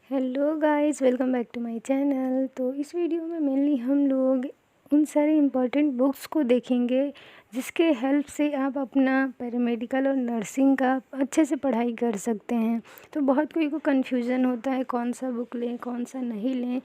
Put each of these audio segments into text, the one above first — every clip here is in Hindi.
Hello guys, welcome back to my channel. तो इस वीडियो में मेनली हम लोग उन सारे इम्पोर्टेंट बुक्स को देखेंगे जिसके हेल्प से आप अपना पैरामेडिकल और नर्सिंग का अच्छे से पढ़ाई कर सकते हैं। तो बहुत कोई को कन्फ्यूज़न होता है कौन सा बुक लें कौन सा नहीं लें।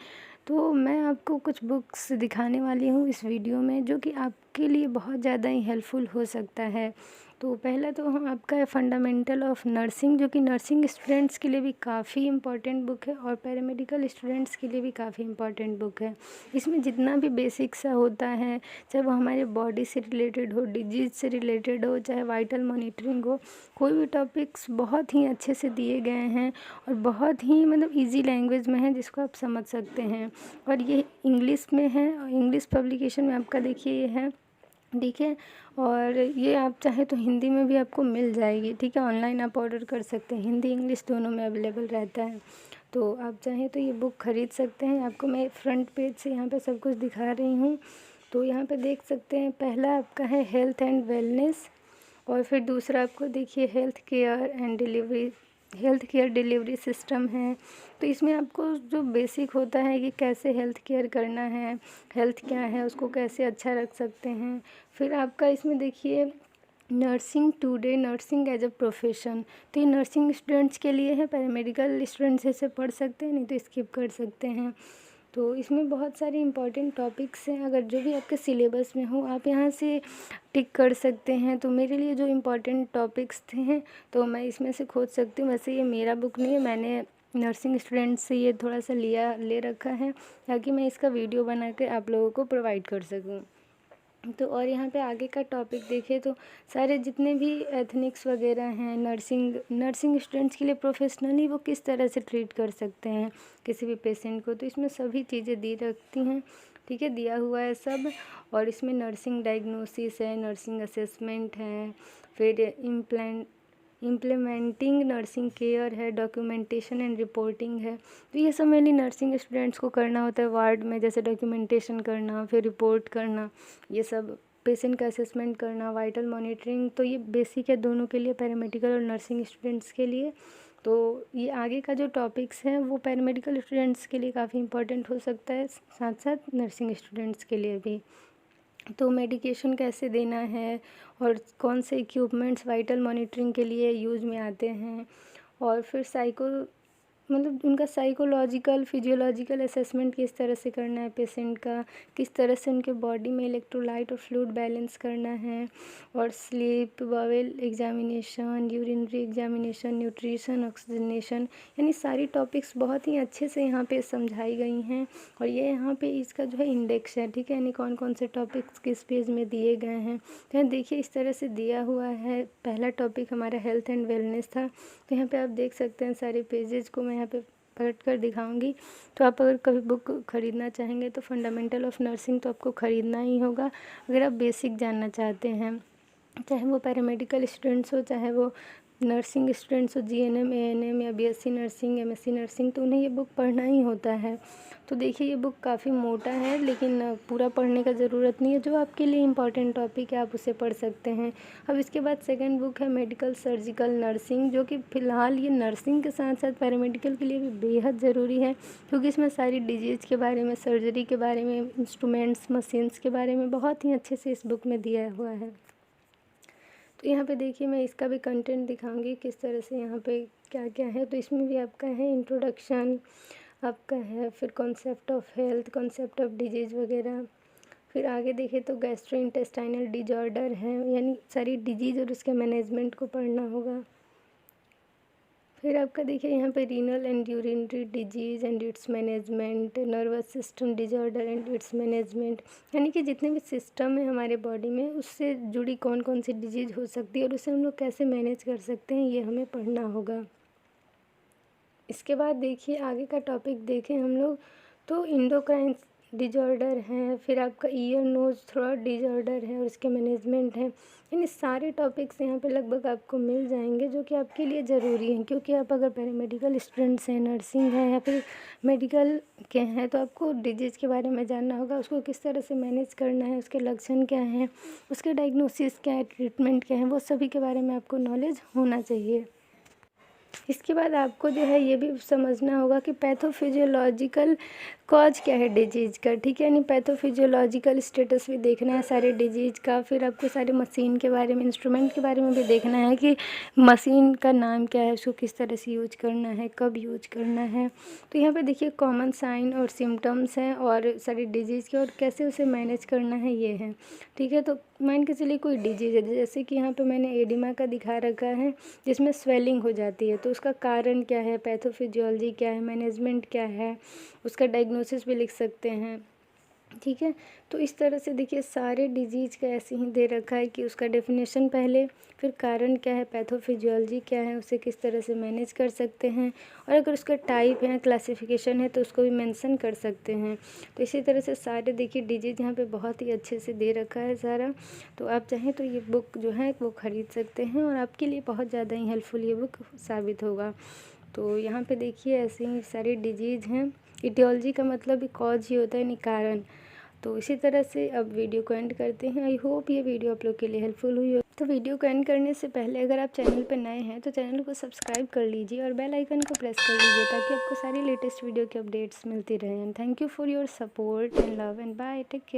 तो मैं आपको कुछ बुक्स दिखाने वाली हूँ इस वीडियो में जो कि आपके लिए बहुत ज़्यादा ही हेल्पफुल हो सकता है। तो पहला तो हम आपका है फंडामेंटल ऑफ नर्सिंग, जो कि नर्सिंग स्टूडेंट्स के लिए भी काफ़ी इम्पॉर्टेंट बुक है और पैरामेडिकल स्टूडेंट्स के लिए भी काफ़ी इम्पॉर्टेंट बुक है। इसमें जितना भी बेसिक सा होता है, चाहे वो हमारे बॉडी से रिलेटेड हो, डिजीज़ से रिलेटेड हो, चाहे वाइटल मॉनिटरिंग हो, कोई भी टॉपिक्स बहुत ही अच्छे से दिए गए हैं और बहुत ही ईजी लैंग्वेज में है जिसको आप समझ सकते हैं। और ये इंग्लिश में है और इंग्लिश पब्लिकेशन में आपका देखिए ये है, ठीक है। और ये आप चाहे तो हिंदी में भी आपको मिल जाएगी, ठीक है। ऑनलाइन आप ऑर्डर कर सकते हैं, हिंदी इंग्लिश दोनों में अवेलेबल रहता है। तो आप चाहें तो ये बुक ख़रीद सकते हैं। आपको मैं फ्रंट पेज से यहाँ पे सब कुछ दिखा रही हूँ। तो यहाँ पे देख सकते हैं, पहला आपका है हेल्थ एंड वेलनेस, और फिर दूसरा आपको देखिए हेल्थ केयर डिलीवरी सिस्टम है। तो इसमें आपको जो बेसिक होता है कि कैसे हेल्थ केयर करना है, हेल्थ क्या है, उसको कैसे अच्छा रख सकते हैं। फिर आपका इसमें देखिए nursing today, nursing as a profession. तो ये नर्सिंग स्टूडेंट्स के लिए है, पैरामेडिकल स्टूडेंट्स ऐसे पढ़ सकते हैं, नहीं तो स्किप कर सकते हैं। तो इसमें बहुत सारे इंपॉर्टेंट टॉपिक्स हैं, अगर जो भी आपके सिलेबस में हो आप यहाँ से टिक कर सकते हैं। तो मेरे लिए जो इम्पोर्टेंट टॉपिक्स थे तो मैं इसमें से खोज सकती हूँ। वैसे ये मेरा बुक नहीं है, मैंने नर्सिंग स्टूडेंट से ये थोड़ा सा ले रखा है ताकि मैं इसका वीडियो बना के आप लोगों को प्रोवाइड कर सकूँ। तो और यहाँ पे आगे का टॉपिक देखें तो सारे जितने भी एथनिक्स वगैरह हैं, नर्सिंग स्टूडेंट्स के लिए प्रोफेशनली वो किस तरह से ट्रीट कर सकते हैं किसी भी पेशेंट को, तो इसमें सभी चीज़ें दी रखती हैं, ठीक है, दिया हुआ है सब। और इसमें नर्सिंग डायग्नोसिस है, नर्सिंग असेसमेंट है, फिर इम्प्लीमेंटिंग नर्सिंग केयर है, डॉक्यूमेंटेशन एंड रिपोर्टिंग है। तो ये सब मेनली नर्सिंग स्टूडेंट्स को करना होता है वार्ड में, जैसे डॉक्यूमेंटेशन करना, फिर रिपोर्ट करना, ये सब पेशेंट का असेसमेंट करना, वाइटल मॉनिटरिंग। तो ये बेसिक है दोनों के लिए, पैरामेडिकल और नर्सिंग स्टूडेंट्स के लिए। तो ये आगे का जो टॉपिक्स हैं वो पैरामेडिकल स्टूडेंट्स के लिए काफ़ी इंपॉर्टेंट हो सकता है, साथ साथ नर्सिंग स्टूडेंट्स के लिए भी। तो मेडिकेशन कैसे देना है और कौन से इक्विपमेंट्स वाइटल मॉनिटरिंग के लिए यूज़ में आते हैं, और फिर उनका साइकोलॉजिकल फिजियोलॉजिकल असेसमेंट किस तरह से करना है पेशेंट का, किस तरह से उनके बॉडी में इलेक्ट्रोलाइट और फ्लूइड बैलेंस करना है, और sleep, bowel examination, urinary examination, nutrition, oxygenation, यानी सारी टॉपिक्स बहुत ही अच्छे से यहाँ पे समझाई गई हैं। और ये यहाँ पे इसका जो है इंडेक्स है, ठीक है, यानी कौन कौन से टॉपिक्स किस पेज में दिए गए हैं। तो यहाँ देखिए इस तरह से दिया हुआ है। पहला टॉपिक हमारा हेल्थ एंड वेलनेस था, तो यहाँ पे आप देख सकते हैं सारे पेजेस को मैं यहाँ पे पलट कर दिखाऊंगी। तो आप अगर कभी बुक ख़रीदना चाहेंगे तो फंडामेंटल ऑफ नर्सिंग तो आपको ख़रीदना ही होगा अगर आप बेसिक जानना चाहते हैं, चाहे वो पैरामेडिकल स्टूडेंट्स हो, चाहे वो नर्सिंग स्टूडेंट्स हो, जीएनएम, एएनएम या बीएससी नर्सिंग, एमएससी नर्सिंग, तो उन्हें ये बुक पढ़ना ही होता है। तो देखिए ये बुक काफ़ी मोटा है लेकिन पूरा पढ़ने का ज़रूरत नहीं है, जो आपके लिए इम्पॉर्टेंट टॉपिक है आप उसे पढ़ सकते हैं। अब इसके बाद सेकंड बुक है मेडिकल सर्जिकल नर्सिंग, जो कि फ़िलहाल ये नर्सिंग के साथ साथ पैरामेडिकल के लिए भी बेहद ज़रूरी है, क्योंकि इसमें सारी डिजीज़ के बारे में, सर्जरी के बारे में, इंस्ट्रूमेंट्स, मशीन्स के बारे में बहुत ही अच्छे से इस बुक में दिया हुआ है। तो यहाँ पे देखिए मैं इसका भी कंटेंट दिखाऊंगी किस तरह से यहाँ पे क्या क्या है। तो इसमें भी आपका है इंट्रोडक्शन, आपका है फिर concept of health, concept of disease वगैरह। फिर आगे देखें तो गैस्ट्रो इंटेस्टाइनल डिजॉर्डर है, यानी सारी डिजीज़ और उसके मैनेजमेंट को पढ़ना होगा। फिर आपका देखिए यहाँ पे renal and urinary disease and it's management, nervous system disorder and it's management, यानी कि जितने भी सिस्टम है हमारे बॉडी में उससे जुड़ी कौन कौन सी डिजीज़ हो सकती है और उसे हम लोग कैसे मैनेज कर सकते हैं, ये हमें पढ़ना होगा। इसके बाद देखिए आगे का टॉपिक देखें हम लोग तो इंडोक्राइन डिजॉर्डर है, फिर आपका ईयर नोज थ्रोट डिजॉर्डर है और उसके मैनेजमेंट है। यानी सारे टॉपिक्स यहाँ पे लगभग आपको मिल जाएंगे जो कि आपके लिए ज़रूरी हैं, क्योंकि आप अगर पैरामेडिकल स्टूडेंट्स हैं, नर्सिंग हैं या फिर मेडिकल के हैं, तो आपको डिजीज़ के बारे में जानना होगा, उसको किस तरह से मैनेज करना है, उसके लक्षण क्या हैं, उसके डायग्नोसिस क्या है, ट्रीटमेंट क्या है, वो सभी के बारे में आपको नॉलेज होना चाहिए। इसके बाद आपको जो है ये भी समझना होगा कि पैथोफिजियोलॉजिकल कॉज क्या है डिजीज़ का, ठीक है। यानी पैथोफिजियोलॉजिकल स्टेटस भी देखना है सारे डिजीज़ का। फिर आपको सारे मशीन के बारे में, इंस्ट्रूमेंट के बारे में भी देखना है कि मशीन का नाम क्या है, उसको किस तरह से यूज करना है, कब यूज करना है। तो यहाँ पे देखिए कॉमन साइन और सिम्टम्स हैं और सारी डिजीज़ के, और कैसे उसे मैनेज करना है ये है, ठीक है। तो मान के चलिए कोई डिजीज़ है, जैसे कि यहाँ पे मैंने एडिमा का दिखा रखा है जिसमें स्वेलिंग हो जाती है, तो उसका कारण क्या है, पैथोफिजियोलॉजी क्या है, मैनेजमेंट क्या है, उसका डायग्नोसिस भी लिख सकते हैं, ठीक है। तो इस तरह से देखिए सारे डिजीज़ का ऐसे ही दे रखा है कि उसका डेफिनेशन पहले, फिर कारण क्या है, पैथोफिजियोलॉजी क्या है, उसे किस तरह से मैनेज कर सकते हैं, और अगर उसका टाइप है, क्लासिफिकेशन है, तो उसको भी मेंशन कर सकते हैं। तो इसी तरह से सारे देखिए डिजीज़ यहाँ पे बहुत ही अच्छे से दे रखा है सारा। तो आप चाहें तो ये बुक जो है वो ख़रीद सकते हैं और आपके लिए बहुत ज़्यादा ही हेल्पफुल ये बुक साबित होगा। तो यहाँ पे देखिए ऐसे ही सारी डिजीज़ हैं। इटियोलॉजी का मतलब भी कॉज ही होता है, यानी कारण। तो इसी तरह से अब वीडियो को एंड करते हैं। आई होप ये वीडियो आप लोग के लिए हेल्पफुल हुई हो। तो वीडियो को एंड करने से पहले अगर आप चैनल पर नए हैं तो चैनल को सब्सक्राइब कर लीजिए और बेल आइकन को प्रेस कर लीजिए ताकि आपको सारी लेटेस्ट वीडियो की अपडेट्स मिलती रहें। Thank you for your support and love and bye, take care.